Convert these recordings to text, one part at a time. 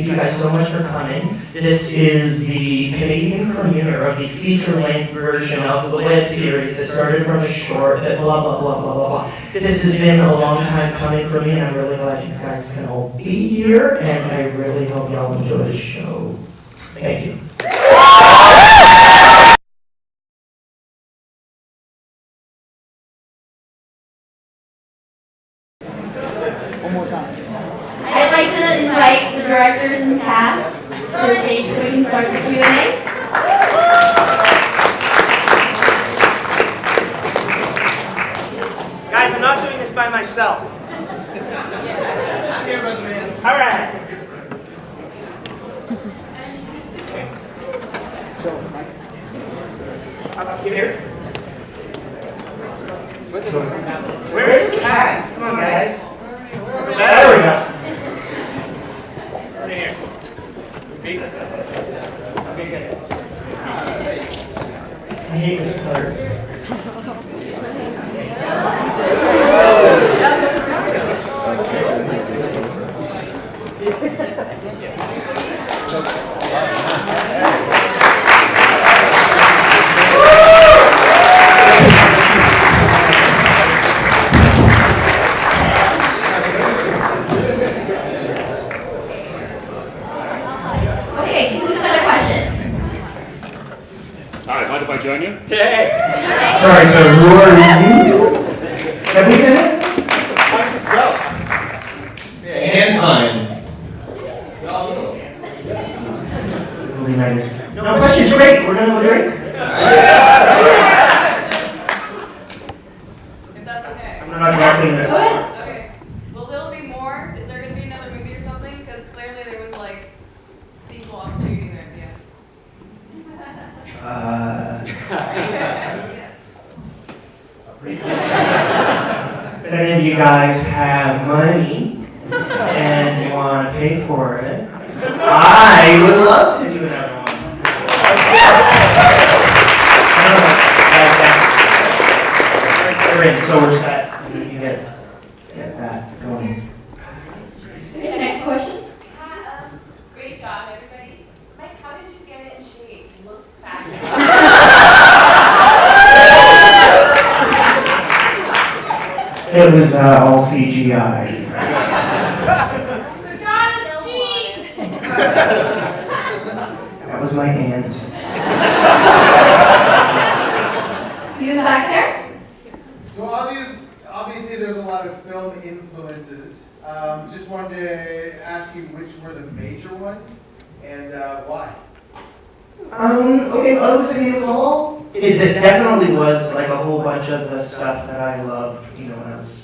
Thank you guys so much for coming. This is the Canadian premiere of the feature-length version of the web series that started from a short that blah, blah, blah, blah, blah, blah. This has been a long time coming for me, and I'm really glad you guys can all be here, and I really hope y'all enjoy the show. Thank you. One more time. I'd like to invite the directors and cast to the stage so we can start the Q&A. Guys, I'm not doing this by myself. All right. Up here. Where's the cast? Come on, guys. There we go. Right here. Okay, good. I hate this part. Okay, who's got a question? Alright, mind if I join you? Sorry, so who are you? Can we get it? Hands fine. No, questions, great. We're gonna go drink. If that's okay. I'm not dropping it. Okay. Will there be more? Is there going to be another movie or something? Because clearly there was like sequel opportunity there at the end. If any of you guys have money and you want to pay for it, I would love to do another one. So we're set. We can get that going. Okay, next question. Great job, everybody. Mike, how did you get it in shape? You looked fabulous. It was all CGI. The Donis jeans! That was my aunt. You in the back there? So obviously there's a lot of film influences. Just wanted to ask you which were the major ones and why. Okay, well, it was all, it definitely was like a whole bunch of the stuff that I loved, you know, when I was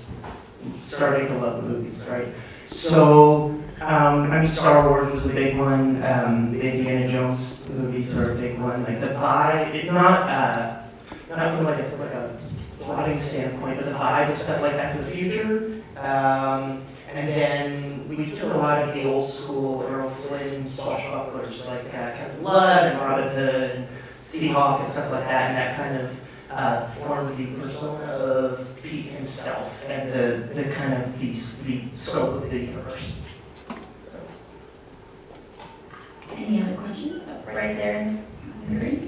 starting to love the movies, right? So, I mean, Star Wars was a big one, the Indiana Jones movies are a big one, like the vibe, not from like a plotting standpoint, but the vibe of stuff like Back to the Future, and then we took a lot of the old school Errol Flynn swashbucklers like Captain Blood and Robin Hood and Seahawk and stuff like that, and that kind of formed the persona of Pete himself and the kind of the scope of the universe. Any other questions? Right there in the green.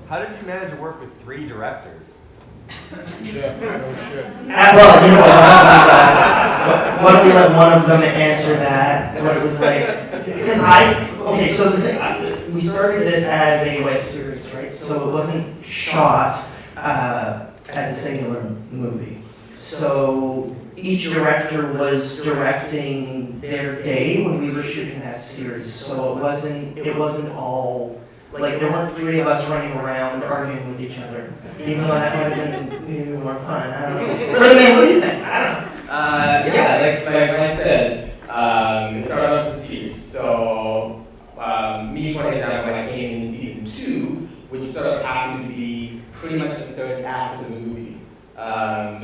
How did you manage to work with 3 directors? Well, you know what? Why don't we let one of them answer that? What it was like? Because so the thing, we started this as a web series, right? So it wasn't shot as a singular movie. So each director was directing their day when we were shooting that series. So it wasn't all. Like, there weren't 3 of us running around arguing with each other, even though that might have been maybe more fun. I don't know. Really, man, what do you think? I don't know. Yeah, like I said, it started off as a series. So, me, for example, I came in season 2, which sort of happened to be pretty much the third act of the movie. So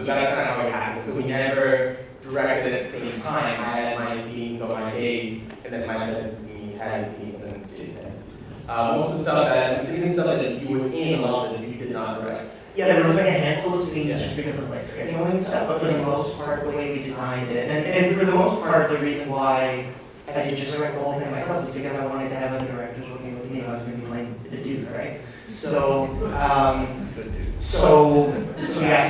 that's kind of how it happened. So we never directed at the same time. I had my scenes on my days, and then my cousin had his scenes, and Jason had his scenes. Most of the stuff that you were in, a lot of it you did not direct. Yeah, there was like a handful of scenes just because of like scheduling and stuff, but for the most part, the way we designed it, and for the most part, the reason why I I did just direct the whole thing myself was because I wanted to have other directors working with me. I was going to be playing the dude, right? So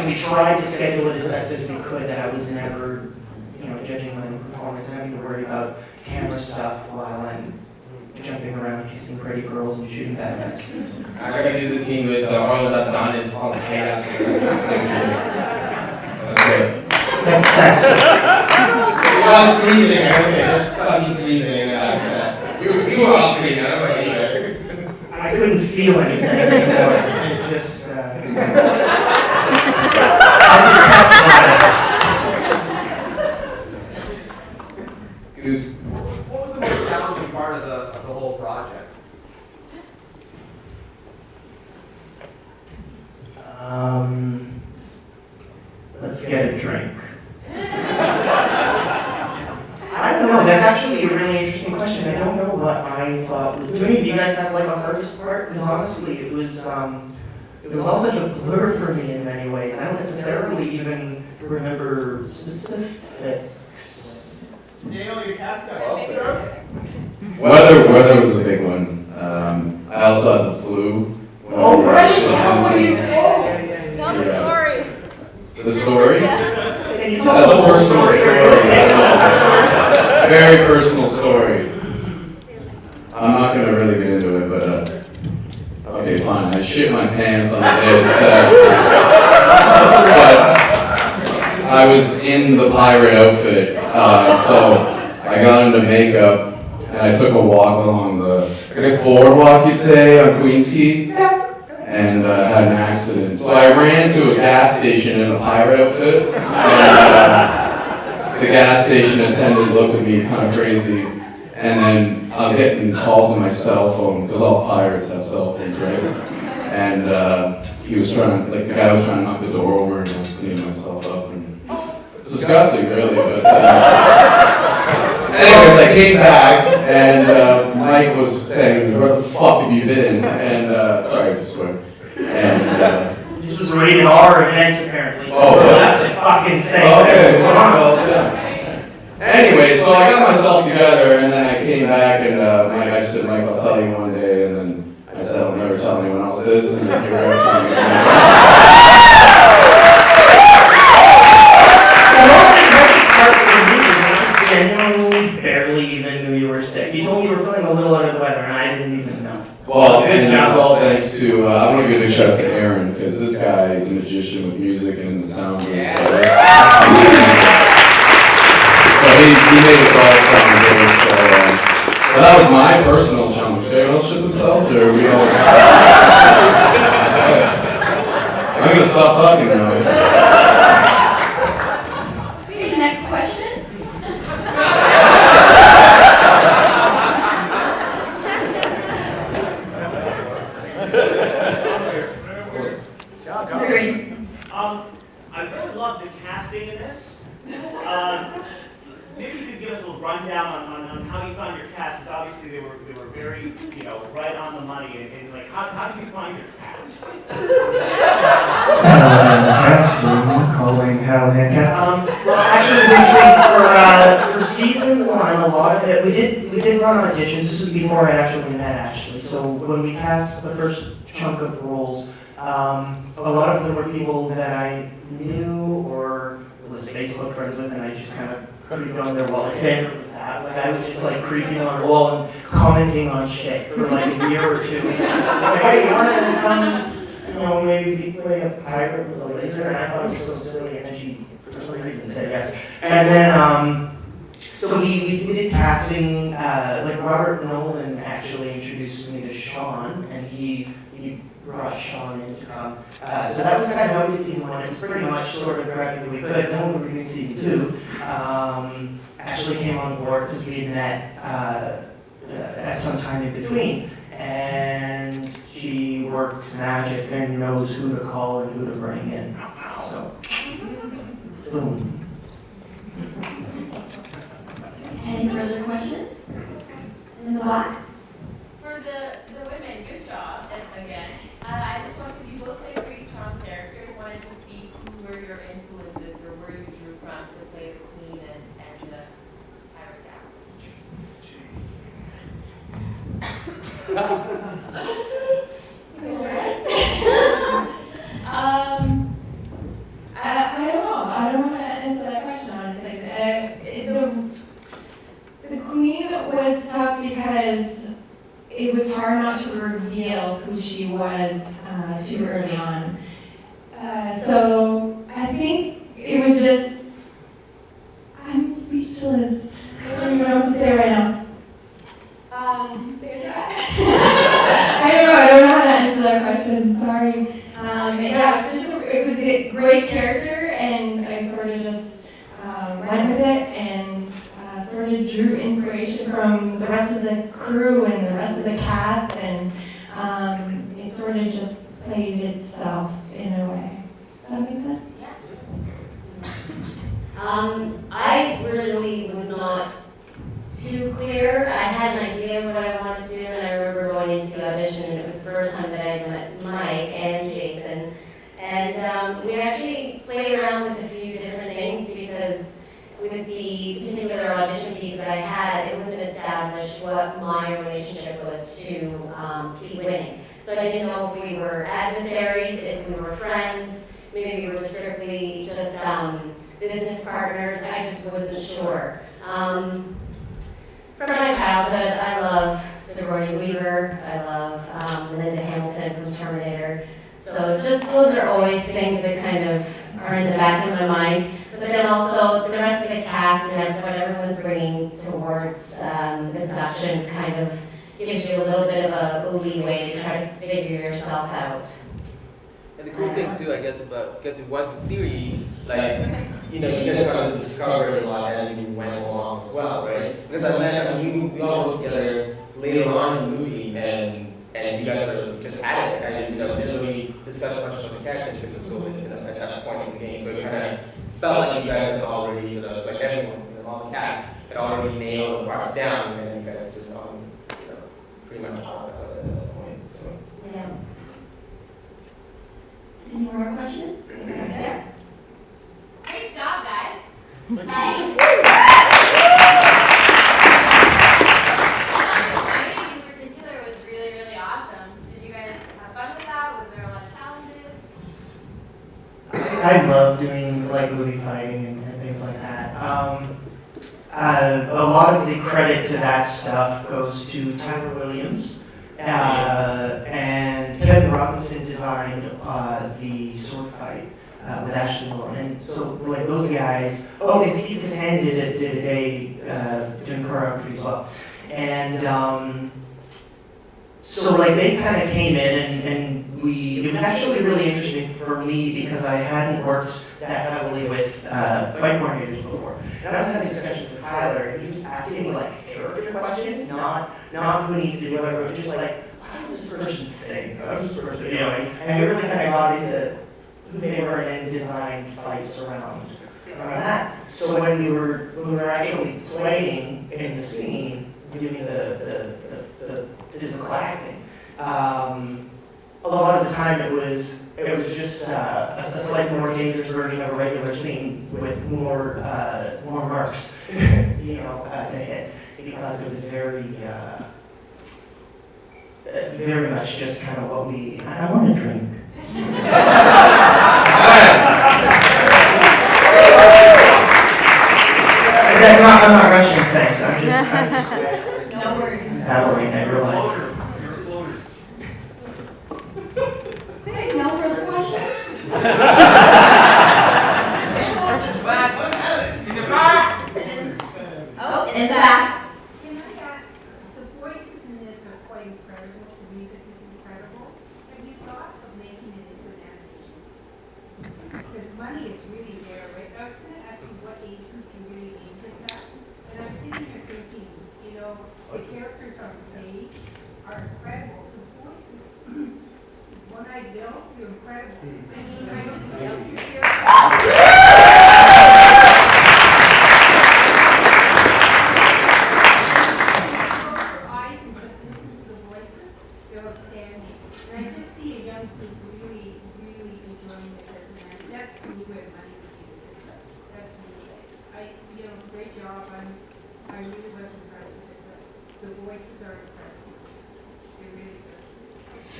we tried to schedule it as best as we could. That I was never, judging my own performance and having to worry about camera stuff while I'm jumping around, kissing pretty girls and shooting bad guys. I gotta do the scene with Donis on the head. Okay. That's sexist. It was freezing, I would say. It was fucking freezing. You were all freezing, I don't know either. I couldn't feel anything anymore. It just, What was the most challenging part of the whole project? Let's get a drink. I don't know, that's actually a really interesting question. I don't know what I thought. Do any of you guys have like a hardest part? Because honestly, it was all such a blur for me in many ways. I don't necessarily even remember specifics. Nail your cast guy. Weather was a big one. I also had the flu. Oh, right! Tell the story. The story? Can you tell That's a the whole personal story. Very personal story. I'm not going to really get into it, but okay, fine. I shit my pants on the day of set. But I was in the pirate outfit, so I got into makeup and I took a walk along the, boardwalk you'd say, on Queensquay, and had an accident. So I ran to a gas station in a pirate outfit, and the gas station attendant looked at me kind of crazy, and then I was getting calls on my cell phone, because all pirates have cell phones, right? And he was trying, the guy was trying to knock the door over, and I was cleaning myself up, and it's disgusting, really, but anyways, I came back, and Mike was saying, where the fuck have you been? And, sorry to swear. And, This was a rated R event, apparently, so Oh, we'll really? have to fucking say okay, whatever we want. well, yeah. Anyway, so I got myself together, and then I came back, and I said, Mike, I'll tell you one day, and then I said, I'll never tell anyone else this, and then you're ever telling me. The most impressive part for me is that I genuinely barely even knew you were sick. You told me you were feeling a little under the weather, and I didn't even know. Well, and that's all thanks to, I want to give a shout out to Aaron, because this guy is a magician with music and the sound. So he made us all sound good. So, well, that was my personal challenge. Did everyone else shit themselves, or are we all? I'm going to stop talking now. Okay, next question. Agreed. I really love the casting in this. Maybe you could give us a little rundown on how you found your cast, because obviously they were very, right on the money, and like, how did you find your cast? Calling Hellhead Cat. Well, actually, it was interesting for season one. A lot of it, we did run auditions. This was before I actually met Ashley. So when we cast the first chunk of roles, a lot of them were people that I knew or was Facebook friends with, and I just kind of creeped on their wall. Like Sandra was that. Like I was just like creeping on her wall and commenting on shit for like a year or two. Like, hey, you wanna come? Maybe play a pirate with a laser, and I thought it was so silly, and then she, for some reason, said yes. And then, so we did casting, like Robert Nolan actually introduced me to Sean, and he brought Sean in to come. So that was kind of how we did season one. It was pretty much sort of grabbing that we could. Then when we were doing season two, Ashley came on board because we had met at some time in between. And she works magic and knows who to call and who to bring in. So, boom. Any further questions? In the back? For the women, good job, again. I just wanted, because you both play pretty strong characters, wanted to see who were your influences or where you drew from to play the queen and the pirate gal. I don't know. I don't know how to answer that question, honestly. The queen was tough because it was hard not to reveal who she was too early on. So I think it was just, I'm speechless. I don't even know what to say right now. I don't know how to answer that question. Sorry. Yeah, it was a great character, and I sort of just went with it and sort of drew inspiration from the rest of the crew and the rest of the cast, and it sort of just played itself in a way. Does that make sense? I really was not too clear. I had an idea of what I wanted to do, and I remember going into the audition, and it was the first time that I met Mike and Jason. And we actually played around with a few different things because with the particular audition piece that I had, it wasn't established what my relationship was to Pete Winning. So I didn't know if we were adversaries, if we were friends, maybe we were strictly just business partners. I just wasn't sure. From my childhood, I love Sigourney Weaver. I love Linda Hamilton from Terminator. So just those are always things that kind of are in the back of my mind. But then also the rest of the cast and what everyone's bringing towards the production kind of gives you a little bit of a leeway to try to figure yourself out. And the cool thing too, I guess, because it was a series, like, you guys kind of discovered a lot as you went along as well, right? Because we all worked together later on in the movie, and you guys are just at it. I didn't really discuss much about the character because it was so at that point in the game. So it kind of felt like you guys had already sort of, like everyone, all the cast had already nailed the parts down, and then you guys just pretty much talked about it at that point. So. Yeah. Any more questions? Right there. Great job, guys. Nice. Training in particular was really, really awesome. Did you guys have fun with that? Was there a lot of challenges? I love doing like movie fighting and things like that. A lot of the credit to that stuff goes to Tyler Williams, and Kevin Robinson designed the sword fight with Ashley Malone, and so like those guys. Oh, and Steve Cassan did a day doing choreography as well, and so like they kind of came in and it was actually really interesting for me because I hadn't worked that heavily with fight coordinators before. And I was having discussions with Tyler, and he was asking me like character questions, not who needs to do whatever, but just like, how does this person think? How does this person, and we really kind of got into who they were and designed fights around that. So when we were actually playing in the scene, doing the physical acting, a lot of the time it was just a slightly more dangerous version of a regular scene with more marks, to hit, because it was very much just kind of what I want to drink. I'm not rushing things. I'm just No worries. battling. I realize. Okay, no further questions? Oh, in the back. Can I ask, the voices in this are quite incredible, the music is incredible. Have you thought of making it into an animation? Because money is really there, right? I was gonna ask you what age group you really aim this at. And I'm sitting here thinking, the characters on stage are incredible. The voices, One-Eyed Bill, you're incredible. I mean, I just love your character.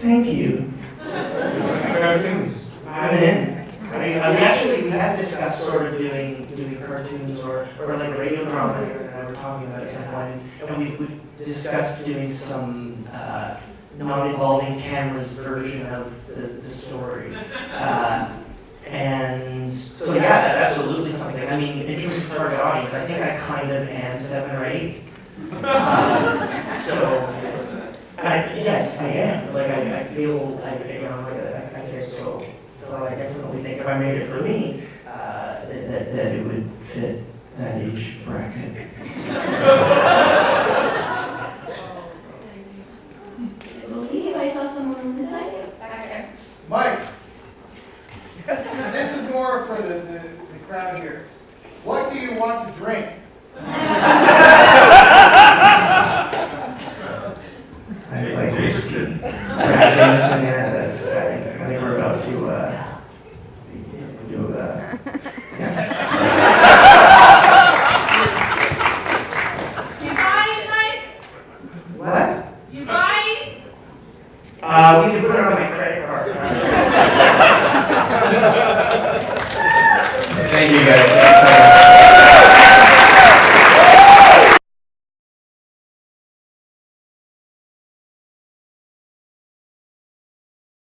Thank you. Cartoons. I'm in. We have discussed sort of doing cartoons or like a radio drama and I were talking about at some point, and we've discussed doing some non-involving cameras version of the story. And so yeah, that's absolutely something. I mean, in terms of target audience, I think I kind of am 7 or 8. Yes, I am. Like I feel I care so. So I definitely think if I made it for me, that it would fit that age bracket. I believe I saw someone on this side. Back there. Mike, this is more for the crowd here. What do you want to drink? I like whiskey. Brad Jameson, yeah, that's, I think we're about to do You buying, Mike? What? You buying? We can put it on my credit card. Thank you guys.